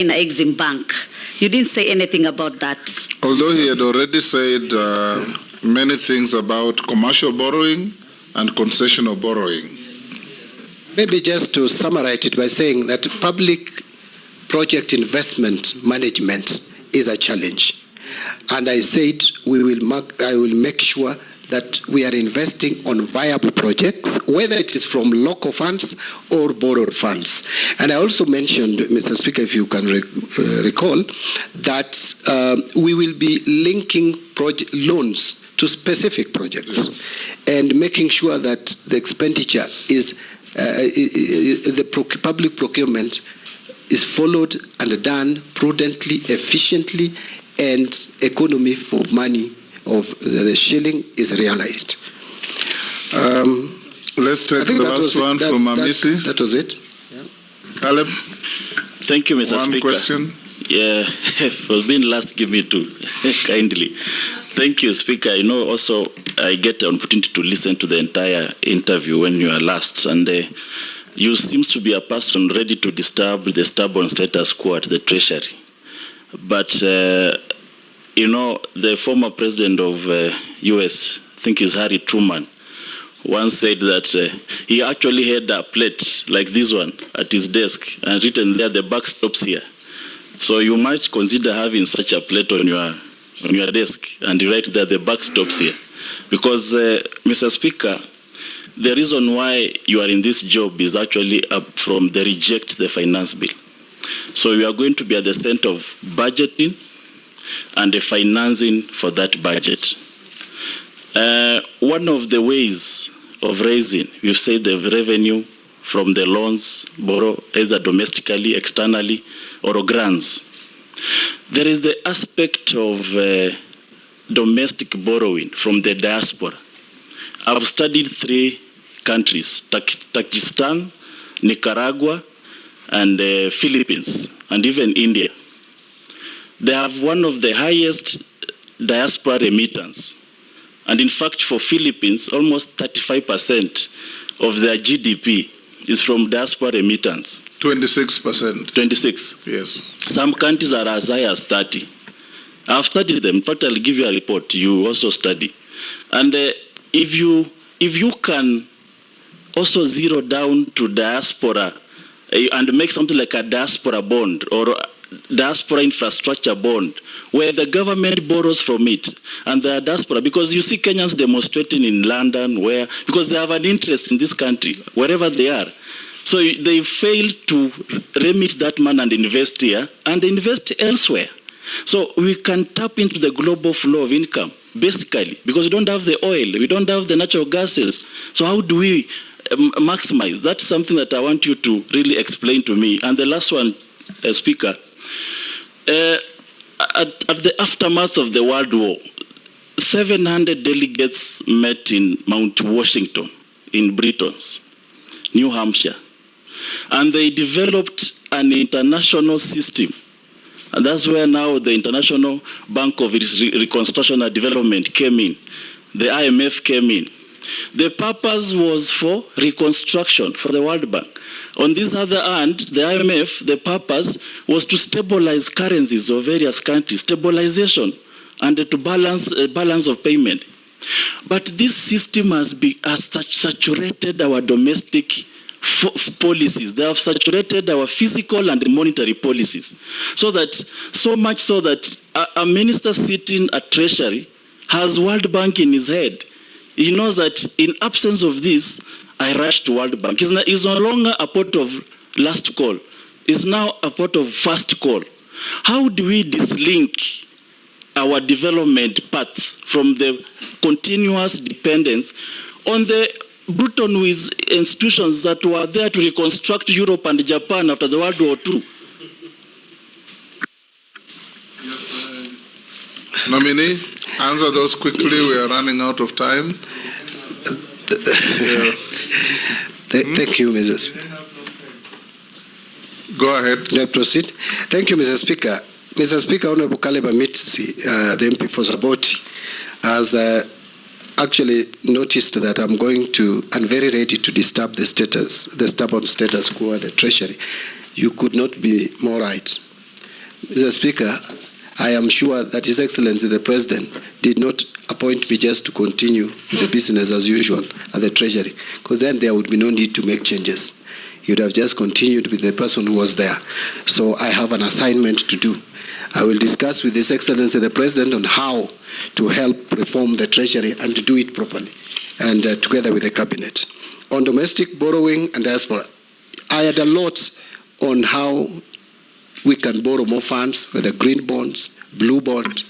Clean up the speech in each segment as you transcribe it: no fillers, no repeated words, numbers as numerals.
in Exim Bank. You didn't say anything about that. Although he had already said many things about commercial borrowing and concessional borrowing. Maybe just to summarize it by saying that public project investment management is a challenge. And I said I will make sure that we are investing on viable projects, whether it is from local funds or borrowed funds. And I also mentioned, Mr. Speaker, if you can recall, that we will be linking loans to specific projects and making sure that the expenditure is, public procurement is followed and done prudently, efficiently, and economy for money of the shilling is realized. Let's take the last one from Amisi. That was it. Yeah. Caleb? Thank you, Mr. Speaker. One question. Yeah, for being last, give me two, kindly. Thank you, Speaker. You know, also, I get the opportunity to listen to the entire interview when you are last, and you seem to be a person ready to disturb the stubborn status quo at the Treasury. But, you know, the former president of U.S., I think it's Harry Truman, once said that he actually had a plate like this one at his desk and written there, the buck stops here. So you might consider having such a plate on your desk and you write there, the buck stops here. Because, Mr. Speaker, the reason why you are in this job is actually from the reject the finance bill. So you are going to be at the center of budgeting and the financing for that budget. One of the ways of raising, you say the revenue from the loans, borrow either domestically, externally, or grants. There is the aspect of domestic borrowing from the diaspora. I've studied 3 countries, Tajikistan, Nicaragua, and the Philippines, and even India. They have one of the highest diaspora remittance. And in fact, for Philippines, almost 35% of their GDP is from diaspora remittance. 26%. 26. Yes. Some countries are as high as 30. I've studied them. In fact, I'll give you a report. You also study. And if you can also zero down to diaspora and make something like a diaspora bond or diaspora infrastructure bond, where the government borrows from it, and the diaspora, because you see Kenyans demonstrating in London, because they have an interest in this country, wherever they are. So they fail to remit that money and invest here, and invest elsewhere. So we can tap into the global flow of income, basically, because we don't have the oil, we don't have the natural gases. So how do we maximize? That's something that I want you to really explain to me. And the last one, Speaker, at the aftermath of the World War, 700 delegates met in Mount Washington in Britain, New Hampshire, and they developed an international system. And that's where now the International Bank of Reconstruction and Development came in. The IMF came in. The purpose was for reconstruction for the World Bank. On this other hand, the IMF, the purpose was to stabilize currencies of various countries, stabilization, and to balance of payment. But this system has saturated our domestic policies. They have saturated our physical and monetary policies. So much so that a minister sitting at Treasury has World Bank in his head. He knows that in absence of this, I rush to World Bank. It's no longer a port of last call. It's now a port of first call. How do we dislink our development path from the continuous dependence on the Bruton with institutions that were there to reconstruct Europe and Japan after the World War II? Yes, nominee, answer those quickly. We are running out of time. Thank you, Mr. Speaker. Go ahead. May I proceed? Thank you, Mr. Speaker. Mr. Speaker, Honorable Caleb Amitsi, the MP for Saboti, has actually noticed that I'm going to, and very ready to disturb the stubborn status quo at the Treasury. You could not be more right. Mr. Speaker, I am sure that His Excellency the President did not appoint me just to continue the business as usual at the Treasury, because then there would be no need to make changes. He would have just continued with the person who was there. So I have an assignment to do. I will discuss with His Excellency the President on how to help reform the Treasury and to do it properly, and together with the Cabinet. On domestic borrowing and diaspora, I had a lot on how we can borrow more funds, whether green bonds, blue bonds,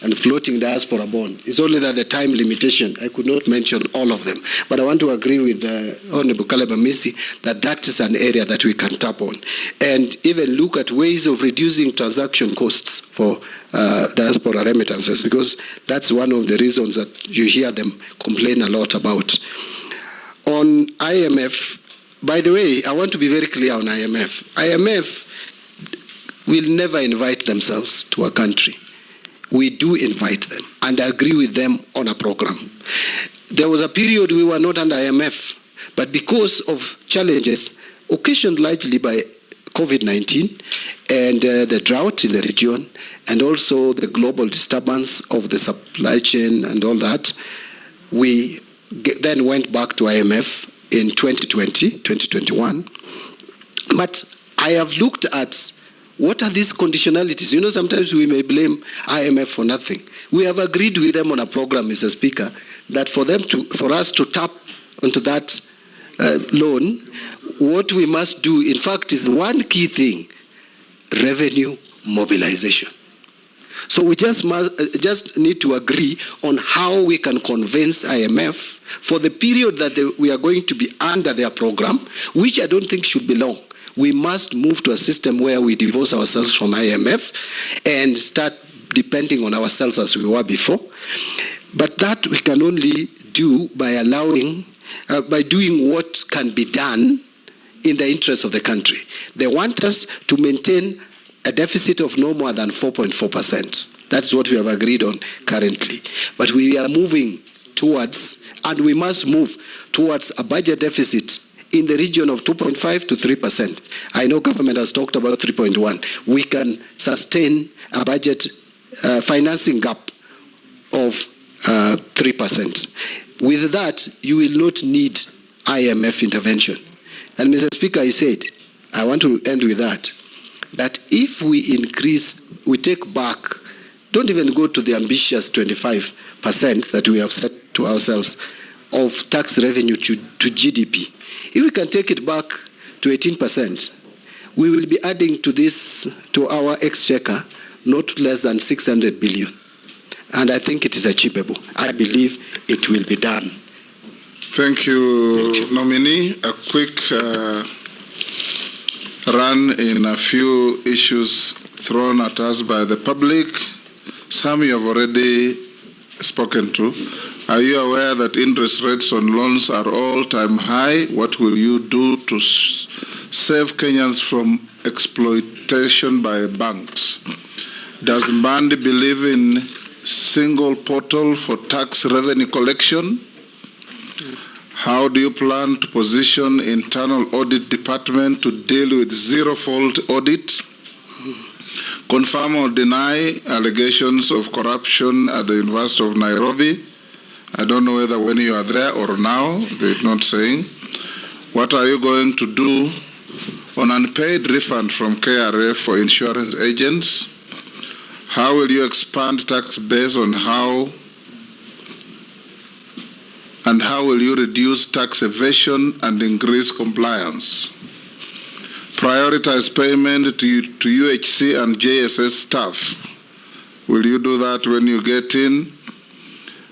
and floating diaspora bond. It's only that the time limitation, I could not mention all of them. But I want to agree with Honorable Caleb Amisi that that is an area that we can tap on. And even look at ways of reducing transaction costs for diaspora remittances, because that's one of the reasons that you hear them complain a lot about. On IMF, by the way, I want to be very clear on IMF. IMF will never invite themselves to a country. We do invite them and agree with them on a program. There was a period we were not under IMF, but because of challenges occasioned largely by COVID-19 and the drought in the region, and also the global disturbance of the supply chain and all that, we then went back to IMF in 2020, 2021. But I have looked at what are these conditionalities? You know, sometimes we may blame IMF for nothing. We have agreed with them on a program, Mr. Speaker, that for us to tap onto that loan, what we must do, in fact, is one key thing: revenue mobilization. So we just need to agree on how we can convince IMF for the period that we are going to be under their program, which I don't think should be long. We must move to a system where we divorce ourselves from IMF and start depending on ourselves as we were before. But that we can only do by allowing, by doing what can be done in the interest of the country. They want us to maintain a deficit of no more than 4.4%. That's what we have agreed on currently. But we are moving towards, and we must move towards a budget deficit in the region of 2.5 to 3%. I know government has talked about 3.1. We can sustain a budget financing gap of 3%. With that, you will not need IMF intervention. And Mr. Speaker, I said, I want to end with that if we increase, we take back, don't even go to the ambitious 25% that we have set to ourselves of tax revenue to GDP. If we can take it back to 18%, we will be adding to this, to our exchequer, not less than 600 billion. And I think it is achievable. I believe it will be done. Thank you, nominee. A quick run in a few issues thrown at us by the public. Some you have already spoken to. Are you aware that interest rates on loans are all-time high? What will you do to save Kenyans from exploitation by banks? Does Mbandi believe in single portal for tax revenue collection? How do you plan to position internal audit department to deal with zero-fault audit? Confirm or deny allegations of corruption at the University of Nairobi? I don't know whether when you are there or now, they're not saying. What are you going to do on unpaid refund from KRA for insurance agents? How will you expand tax base on how will you reduce tax evasion and increase compliance? Prioritize payment to UHC and JSS staff. Will you do that when you get in?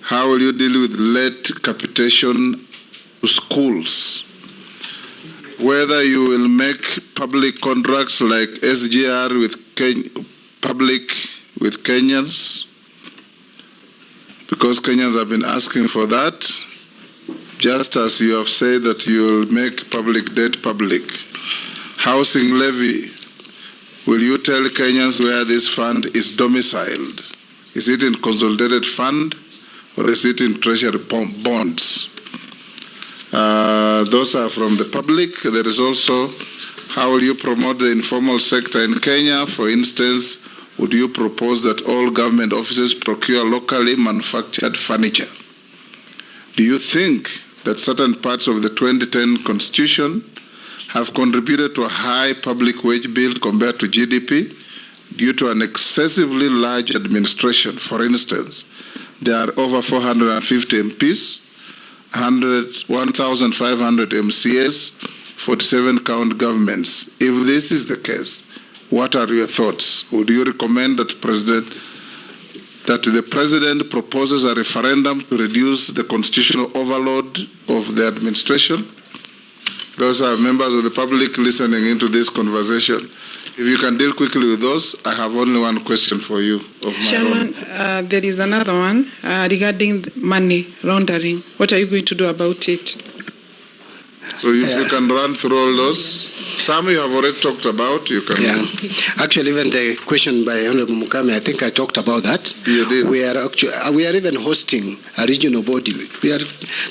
How will you deal with late capitation to schools? Whether you will make public contracts like SGR with with Kenyans, because Kenyans have been asking for that, just as you have said that you will make public debt public. Housing levy, will you tell Kenyans where this fund is domiciled? Is it in consolidated fund or is it in treasury bonds? Those are from the public. There is also How will you promote the informal sector in Kenya? For instance, would you propose that all government offices procure locally manufactured furniture? Do you think that certain parts of the 2010 Constitution have contributed to a high public wage bill compared to GDP due to an excessively large administration? For instance, there are over 450 MPs, 1,500 MCAs, 47 county governments. If this is the case, what are your thoughts? Would you recommend that the president proposes a referendum to reduce the constitutional overload of the administration? Those are members of the public listening into this conversation. If you can deal quickly with those, I have only one question for you. Chairman, there is another one regarding money laundering. What are you going to do about it? So if you can run through all those. Some you have already talked about. You can. Yeah. Actually, even the question by Honorable Mukame, I think I talked about that. You did. We are even hosting a regional body.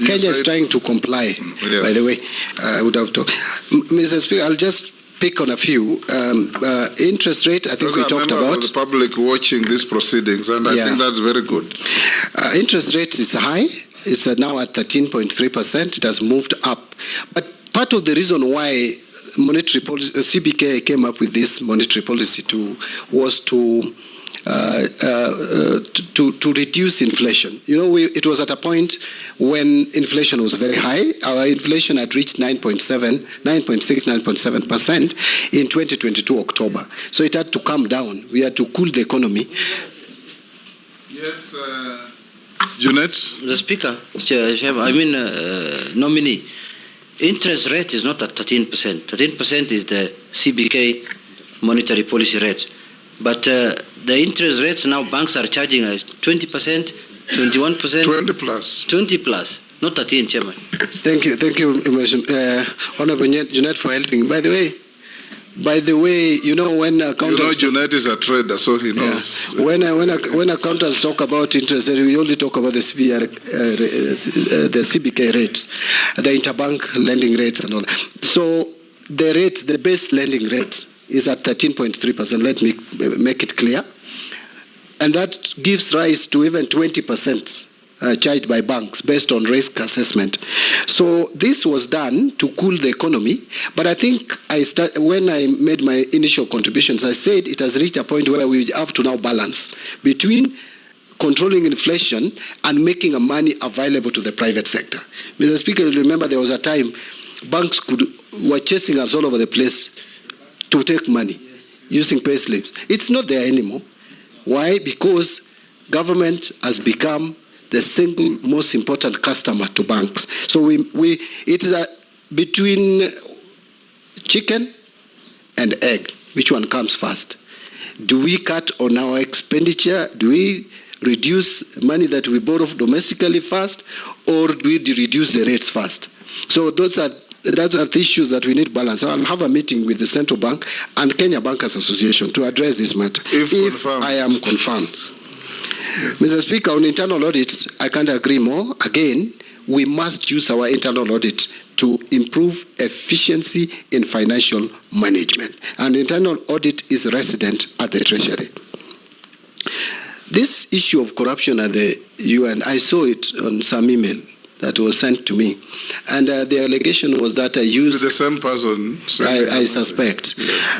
Kenya is trying to comply. Yes. By the way, I would have talked. Mr. Speaker, I'll just pick on a few. Interest rate, I think we talked about. Of the public watching these proceedings, and I think that's very good. Interest rate is high. It's now at 13.3%. It has moved up. But part of the reason why monetary policy, CBK came up with this monetary policy was to reduce inflation. You know, it was at a point when inflation was very high. Our inflation had reached 9.7% in 2022 October. So it had to come down. We had to cool the economy. Yes, Junet? The Speaker, nominee, interest rate is not at 13%. 13% is the CBK monetary policy rate. But the interest rates now banks are charging us 20%, 21%. 20 plus. 20 plus, not 13, Chairman. Thank you, Honorable Junet, for helping. By the way, you know when accountants... Junet is a trader, so he knows. Yeah. When accountants talk about interest rate, we only talk about the CBK rates, the interbank lending rates and all. So the rate, the base lending rate is at 13.3%. Let me make it clear. And that gives rise to even 20% charged by banks based on risk assessment. So this was done to cool the economy. But I think when I made my initial contributions, I said it has reached a point where we have to now balance between controlling inflation and making money available to the private sector. Mr. Speaker, you remember there was a time banks were chasing us all over the place to take money using pay slips. It's not there anymore. Why? Because government has become the single most important customer to banks. So it is between chicken and egg. Which one comes first? Do we cut on our expenditure? Do we reduce money that we borrow domestically first, or do we reduce the rates first? So those are the issues that we need balance. So I'll have a meeting with the Central Bank and Kenya Bankers Association to address this matter. If I am confirmed. Yes. Mr. Speaker, on internal audits, I can't agree more. Again, we must use our internal audit to improve efficiency in financial management. And internal audit is resident at the Treasury. This issue of corruption at the UN, I saw it on some email that was sent to me. And the allegation was that I used... The same person. I suspect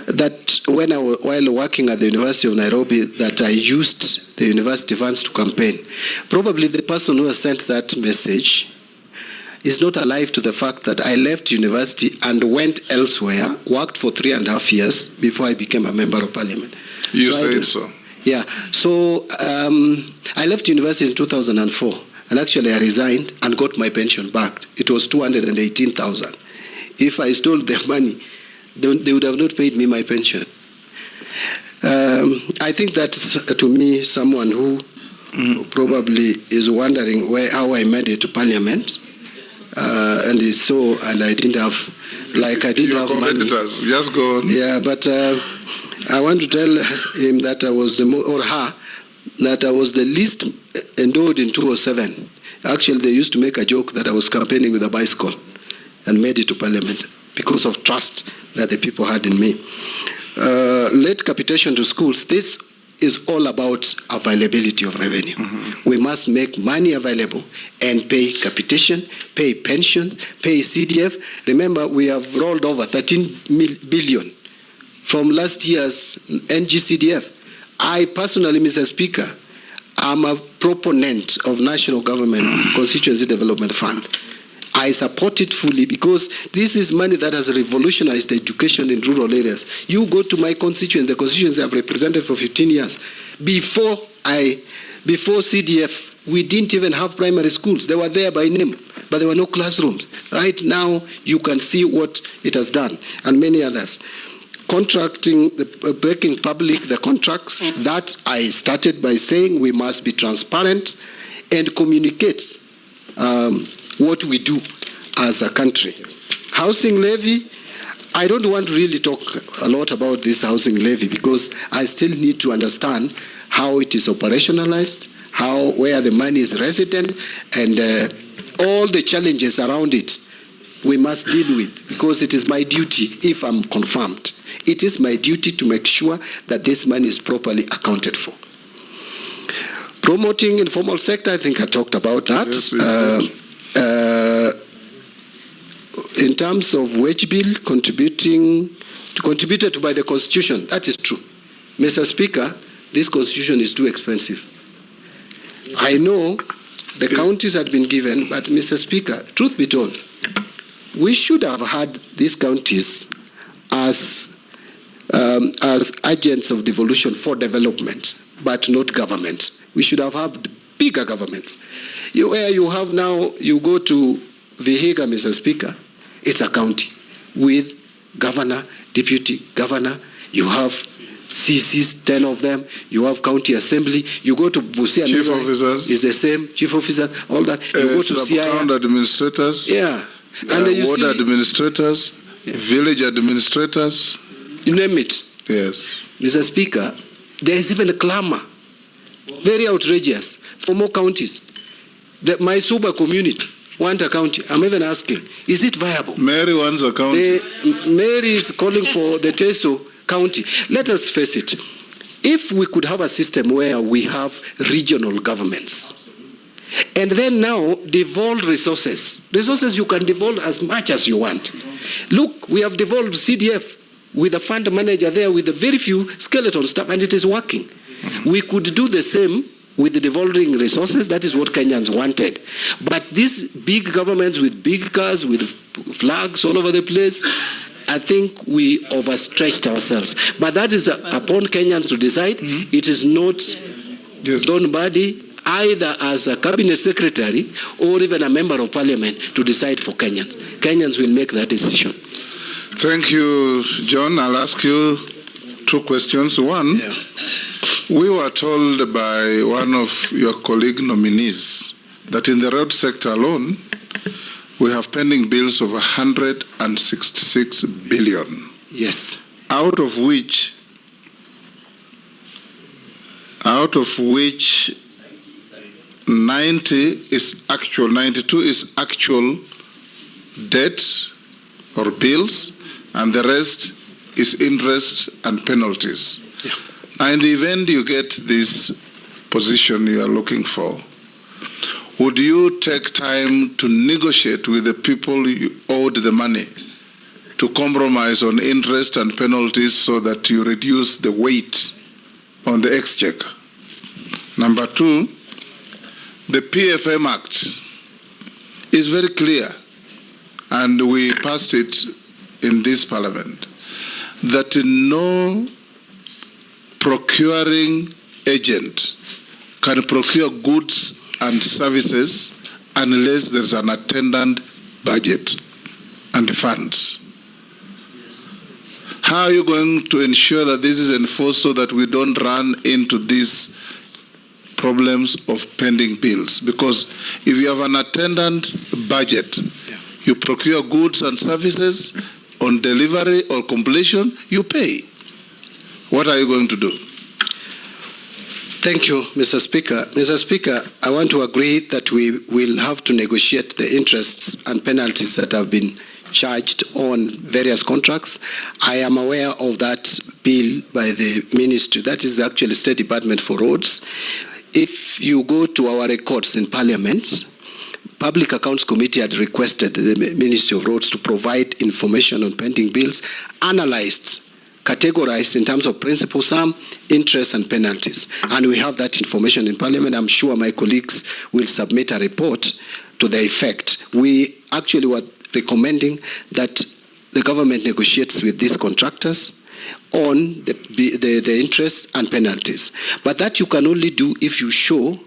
that while working at the University of Nairobi, that I used the university funds to campaign. Probably the person who has sent that message is not alive to the fact that I left university and went elsewhere, worked for 3.5 years before I became a member of parliament. You said so. Yeah. So I left university in 2004. And actually, I resigned and got my pension back. It was 218,000. If I stole their money, they would have not paid me my pension. I think that's, to me, someone who probably is wondering how I made it to Parliament. And I didn't have, I didn't have money. Just go on. Yeah, but I want to tell him that I was that I was the least endowed in 2007. Actually, they used to make a joke that I was campaigning with a bicycle and made it to Parliament. because of trust that the people had in me. Late capitation to schools, this is all about availability of revenue. We must make money available and pay capitation, pay pension, pay CDF. Remember, we have rolled over 13 billion from last year's NGCDF. I personally, Mr. Speaker, am a proponent of National Government Constituency Development Fund. I support it fully because this is money that has revolutionized education in rural areas. You go to my constituency, the constituency I've represented for 15 years. Before CDF, we didn't even have primary schools. They were there by name, but there were no classrooms. Right now, you can see what it has done, and many others. Contracting, breaking public, the contracts, that I started by saying we must be transparent and communicate what we do as a country. Housing levy, I don't want to really talk a lot about this housing levy because I still need to understand how it is operationalized, where the money is resident, and all the challenges around it we must deal with, because it is my duty, if I'm confirmed, it is my duty to make sure that this money is properly accounted for. Promoting informal sector, I think I talked about that. Yes, in terms of wage bill contributed by the Constitution, that is true. Mr. Speaker, this Constitution is too expensive. I know the counties had been given, but Mr. Speaker, truth be told, we should have had these counties as agents of devolution for development, but not government. We should have had bigger governments. Where you have now, you go to Vihiga, Mr. Speaker, it's a county with governor, deputy governor, you have CCs, 10 of them, you have county assembly, you go to Busia, chief officers, is the same, chief officer, all that. You go to sub-county administrators, yeah. And you ward see, administrators, village administrators. You name it. Yes. Mr. Speaker, there is even a clamor, very outrageous, for more counties. My Suba community want a county. I'm even asking, is it viable? Mary wants a county. Mary is calling for the Teso county. Let us face it. If we could have a system where we have regional governments, and then now devolve resources you can devolve as much as you want. Look, we have devolved CDF with a fund manager there with a very few skeleton staff, and it is working. We could do the same with the devolving resources. That is what Kenyans wanted. But these big governments with big cars, with flags all over the place, I think we overstretched ourselves. But that is upon Kenyans to decide. It is not Don Badi, either as a cabinet secretary or even a member of parliament, to decide for Kenyans. Kenyans will make that decision. Thank you, John. I'll ask you two questions. One, we were told by one of your colleague nominees that in the road sector alone, we have pending bills of 166 billion. Yes. Out of which 92 is actual debt or bills, and the rest is interest and penalties. Yeah. Now, in the event you get this position you are looking for, would you take time to negotiate with the people you owed the money to compromise on interest and penalties so that you reduce the weight on the exchequer? Number two, the PFM Act is very clear, and we passed it in this parliament, that no procuring agent can procure goods and services unless there's an attendant budget and funds. How are you going to ensure that this is enforced so that we don't run into these problems of pending bills? Because if you have an attendant budget, you procure goods and services, on delivery or completion, you pay. What are you going to do? Thank you, Mr. Speaker. Mr. Speaker, I want to agree that we will have to negotiate the interests and penalties that have been charged on various contracts. I am aware of that bill by the ministry. That is actually State Department for Roads. If you go to our records in Parliament, Public Accounts Committee had requested the Ministry of Roads to provide information on pending bills, analyzed, categorized in terms of principal sum, interest, and penalties. And we have that information in Parliament. I'm sure my colleagues will submit a report to the effect. We actually were recommending that the government negotiates with these contractors on the interest and penalties. But that you can only do if you show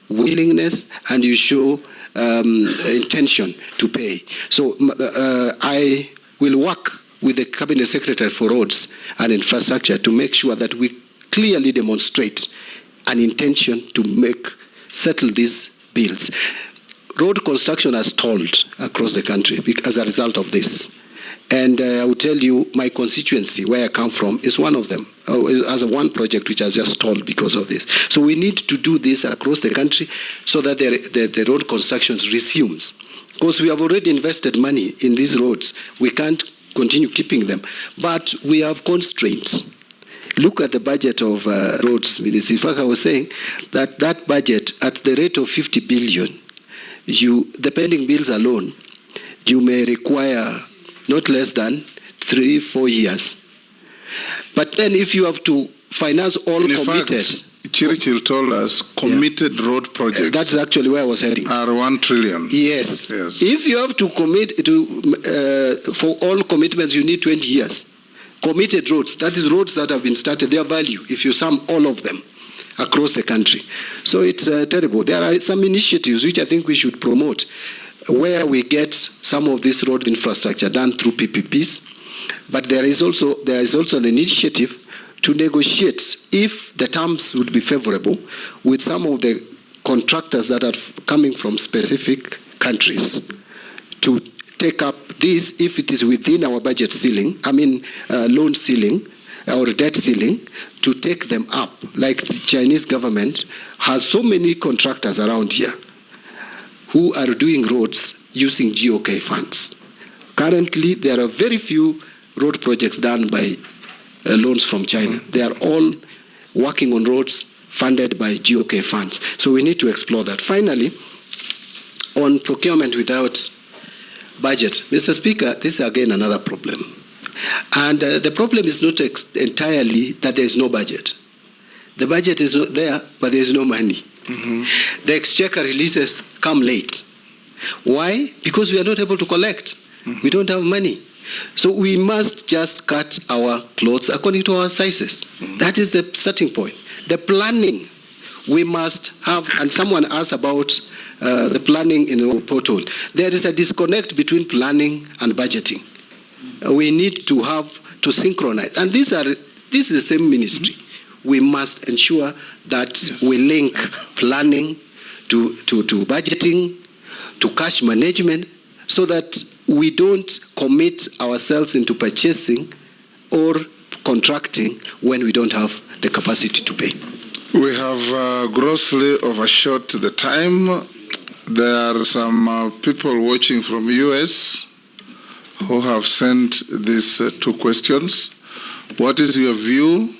willingness and you show intention to pay. So I will work with the Cabinet Secretary for Roads and Infrastructure to make sure that we clearly demonstrate an intention to settle these bills. Road construction has stalled across the country as a result of this. And I will tell you, my constituency, where I come from, is one of them, as one project which has just stalled because of this. So we need to do this across the country so that the road construction resumes. Because we have already invested money in these roads. We can't continue keeping them. But we have constraints. Look at the budget of roads, Minister. In fact, I was saying that that budget, at the rate of 50 billion, the pending bills alone, you may require not less than 3-4 years. But then if you have to finance all committed... Churchill told us committed road projects. That's actually where I was heading. Are 1 trillion. Yes. If you have to commit to for all commitments, you need 20 years. Committed roads, that is roads that have been started, their value, if you sum all of them across the country. So it's terrible. There are some initiatives which I think we should promote, where we get some of this road infrastructure done through PPPs. But there is also an initiative to negotiate, if the terms would be favorable, with some of the contractors that are coming from specific countries to take up this if it is within our budget ceiling, loan ceiling or debt ceiling, to take them up. Like the Chinese government has so many contractors around here who are doing roads using GOK funds. Currently, there are very few road projects done by loans from China. They are all working on roads funded by GOK funds. So we need to explore that. Finally, on procurement without budget, Mr. Speaker, this is again another problem. And the problem is not entirely that there is no budget. The budget is not there, but there is no money. Mm-hmm. The exchequer releases come late. Why? Because we are not able to collect. Mm-hmm. We don't have money. So we must just cut our clothes according to our sizes. Mm-hmm. That is the starting point. The planning we must have, and someone asked about the planning in the portal. There is a disconnect between planning and budgeting. We need to synchronize. And this is the same ministry. Mm-hmm. We must ensure that we link planning to budgeting, to cash management, so that we don't commit ourselves into purchasing or contracting when we don't have the capacity to pay. We have grossly overshot the time. There are some people watching from US who have sent these 2 questions. What is your view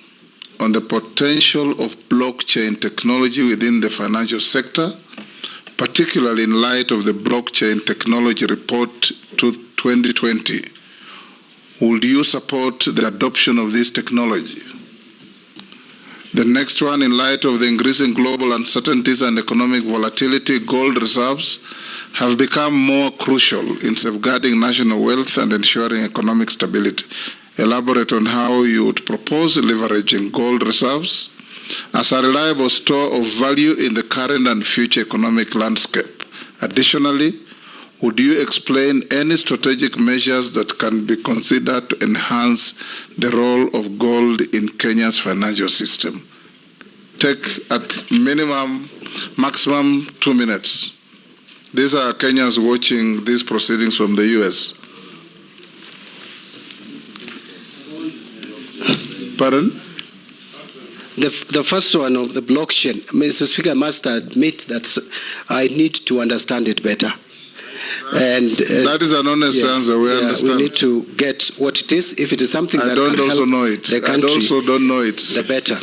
on the potential of blockchain technology within the financial sector, particularly in light of the blockchain technology report to 2020? Would you support the adoption of this technology? The next one, in light of the increasing global uncertainties and economic volatility, gold reserves have become more crucial in safeguarding national wealth and ensuring economic stability. Elaborate on how you would propose leveraging gold reserves as a reliable store of value in the current and future economic landscape. Additionally, would you explain any strategic measures that can be considered to enhance the role of gold in Kenya's financial system? Take at maximum 2 minutes. These are Kenyans watching these proceedings from the US. Pardon? The first one of the blockchain, Mr. Speaker, I must admit that I need to understand it better. And That is an honest yes, answer. We understand. We need to get what it is. If it is something I that don't can also help know it. the I country, also don't know it. the better.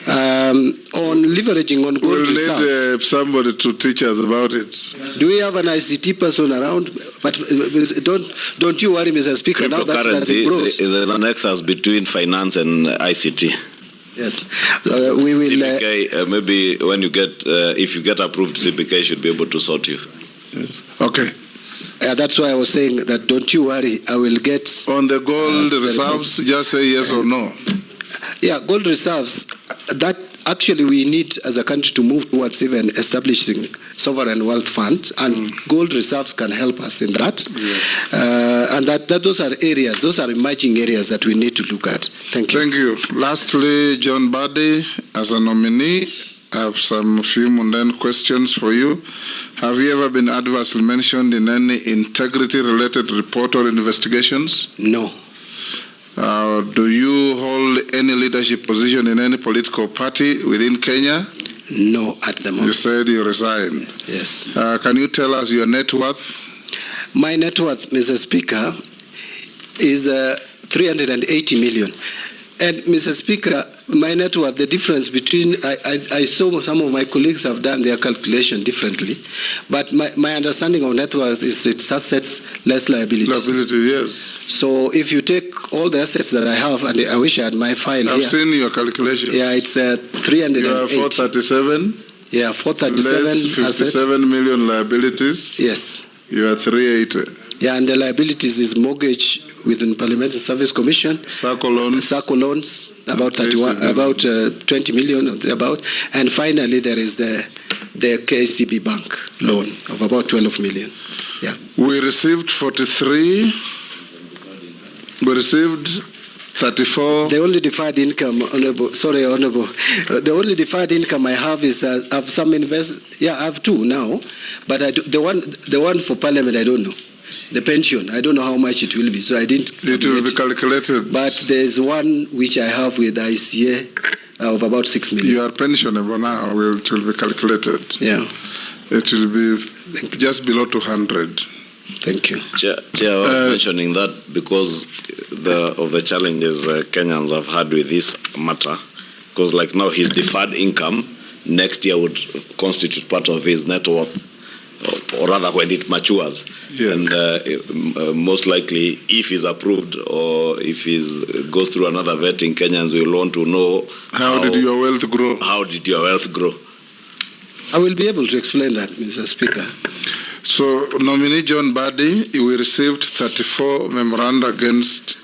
On leveraging on gold We'll reserves. need somebody to teach us about it. Do we have an ICT person around? But don't you worry, Mr. Speaker. Now that it grows. There's an nexus between finance and ICT. Yes, we will. CBK, maybe when you get, if you get approved, CBK should be able to sort you. Yes. Okay. That's why I was saying that don't you worry, I will get. On the gold reserves, just say yes or no. Yeah, gold reserves, that actually we need as a country to move towards even establishing sovereign wealth funds, and gold reserves can help us in that. And that those are areas, those are emerging areas that we need to look at. Thank you. Thank you. Lastly, John Buddy, as a nominee, I have some few mundane questions for you. Have you ever been adversely mentioned in any integrity-related report or investigations? No. Do you hold any leadership position in any political party within Kenya? No, at the moment. You said you resigned. Yes. Can you tell us your net worth? My net worth, Mr. Speaker, is 380 million. And, Mr. Speaker, my net worth, the difference between, I saw some of my colleagues have done their calculation differently, but my understanding of net worth is it's assets less liabilities. Liability, yes. So if you take all the assets that I have, and I wish I had my file here. I've seen your calculation. Yeah, it's 380. You are 437. Yeah, 437 less 57 assets. million liabilities. Yes. You are 380. Yeah, and the liabilities is mortgage within Parliamentary Service Commission. Circle loans. Circle loans, about 31, about 20 million, about. And finally, there is the KCB Bank loan of about 12 million. Yeah. We received 43. We received 34. The only deferred income, Honorable, the only deferred income I have is I have some I have two now, but the one for Parliament, I don't know. The pension, I don't know how much it will be, so I didn't. It will be calculated. But there's one which I have with ICA of about 6 million. You are pensionable now. It will be calculated. Yeah. It will be just below 200. Thank you. Chair, I was mentioning that because of the challenges Kenyans have had with this matter, because like now his deferred income next year would constitute part of his net worth, or rather when it matures. Yes. And most likely, if he's approved or if he goes through another vetting, Kenyans will want to know how did your wealth grow? How did your wealth grow? I will be able to explain that, Mr. Speaker. So, nominee John Buddy, we received 34 memoranda against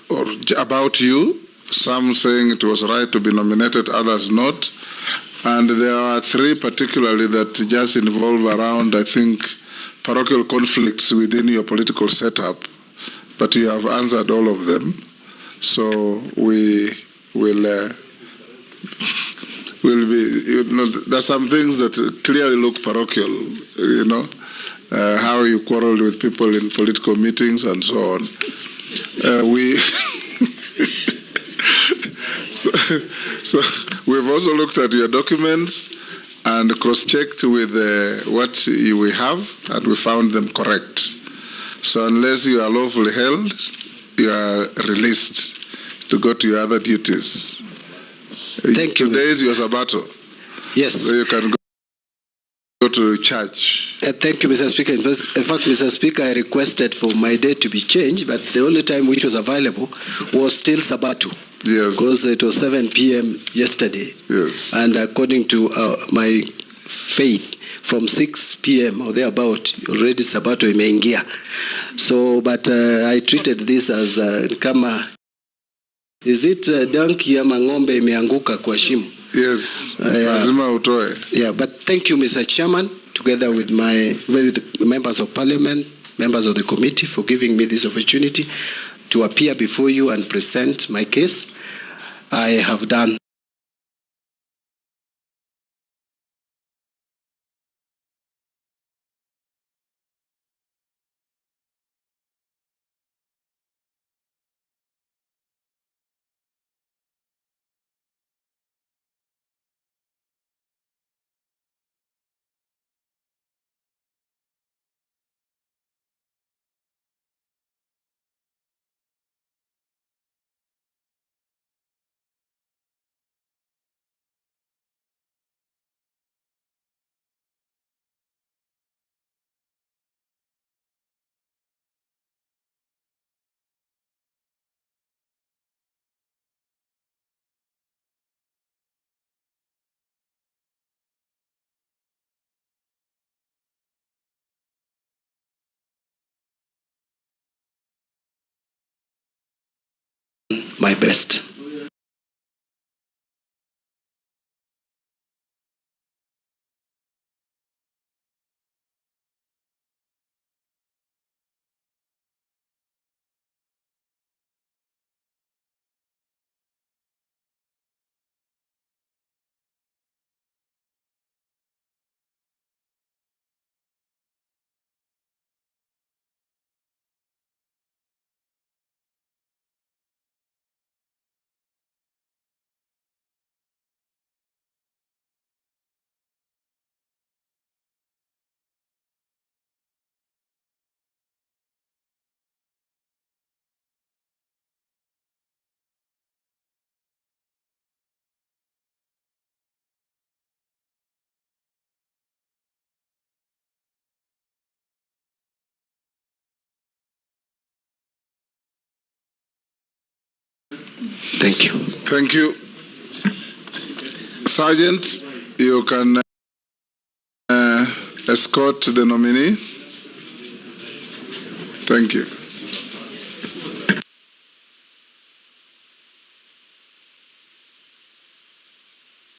or about you, some saying it was right to be nominated, others not. And there are three particularly that just involve around, I think, parochial conflicts within your political setup, but you have answered all of them. So we will be, there's some things that clearly look parochial, how you quarreled with people in political meetings and so on. So we've also looked at your documents and cross-checked with what we have, and we found them correct. So unless you are lawfully held, you are released to go to your other duties. Thank you. Today is your Sabbato. Yes. So you can go to church. Thank you, Mr. Speaker. In fact, Mr. Speaker, I requested for my date to be changed, but the only time which was available was still Sabbato. Yes. Because it was 7 p.m. yesterday. Yes. And according to my faith, from 6 p.m. or thereabout, already Sabato imeingia. So, but I treated this as kama, is it donkey ama ng'ombe imeanguka kwa shimo? Yes. Lazima utoe. Yeah, but thank you, Mr. Chairman, together with the members of Parliament, members of the committee, for giving me this opportunity to appear before you and present my case. I have done my best. Thank you. Thank you. Sergeant, you can escort the nominee. Thank you.